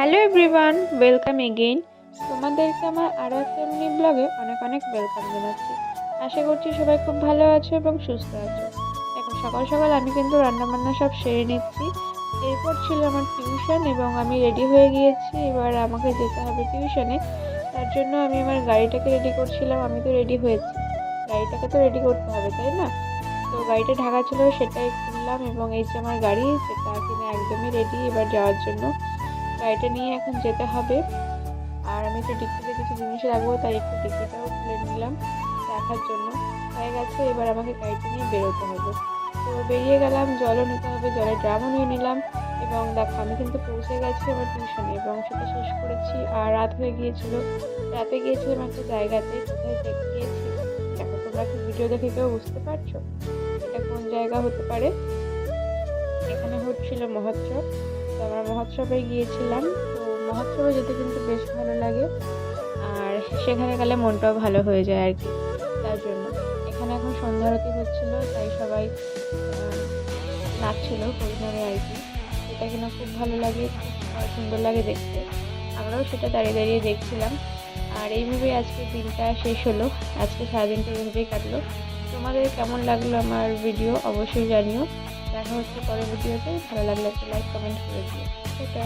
Hello everyone, welcome again. তোমাদেরকে আমার আরও একটা মিনি ব্লগে অনেক অনেক ওয়েলকাম জানাচ্ছি। আশা করছি সবাই খুব ভালো আছো এবং সুস্থ আছো। এখন সকাল সকাল আমি কিন্তু রান্নাবান্না সব সেরে নিচ্ছি। এরপর ছিল আমার টিউশন এবং আমি রেডি হয়ে গিয়েছি। এবার আমাকে যেতে হবে টিউশনে। তার জন্য আমি আমার গাড়িটাকে রেডি করছিলাম। আমি তো রেডি হয়েছি, গাড়িটাকে তো রেডি করতে হবে, তাই না? তো গাড়িটা ঢাকা ছিল, সেটাই খুললাম এবং এই যে আমার গাড়ি, যেটা কিনা একদমই রেডি এবার যাওয়ার জন্য। গাড়িটা নিয়ে এখন যেতে হবে। আর আমি একটু ডিক্কিতে কিছু জিনিস রাখবো, তাই একটু ডিক্কিটাও খুলে নিলাম রাখার জন্য। হয়ে গেছে, এবার আমাকে গাড়িটা নিয়ে বেরোতে হবে। তো বেরিয়ে গেলাম, জলও নিতে হবে, জলের ড্রামও নিয়ে নিলাম। এবং দেখো আমি কিন্তু পৌঁছে গেছি আমার টিউশনে এবং সেটা শেষ করেছি। আর রাত হয়ে গিয়েছিল, রাতে গিয়েছিলাম একটা জায়গাতে। কোথায় গিয়েছি দেখো, তোমরা কি ভিডিও দেখে কেউ বুঝতে পারছো এটা কোন জায়গা হতে পারে? এখানে হচ্ছিল মহোৎসব। তো আমরা মহোৎসবে গিয়েছিলাম। তো মহোৎসবে যেতে কিন্তু বেশ ভালো লাগে, আর সেখানে গেলে মনটাও ভালো হয়ে যায় আর কি। তার জন্য এখানে এখন সন্ধ্যা আরতি হচ্ছিল, তাই সবাই নাচছিল পরিবারে আর কি। এটা কিনা খুব ভালো লাগে, খুব সুন্দর লাগে দেখতে। আমরাও সেটা দাঁড়িয়ে দাঁড়িয়ে দেখছিলাম। আর এইভাবেই আজকে দিনটা শেষ হলো। আজকে সারাদিনটা এইভাবেই কাটলো। তোমাদের কেমন লাগলো আমার ভিডিও অবশ্যই জানিও। দেখা হচ্ছে পরের ভিডিওতে। ভালো লাগলে একটা লাইক কমেন্ট করে দিও। সেটা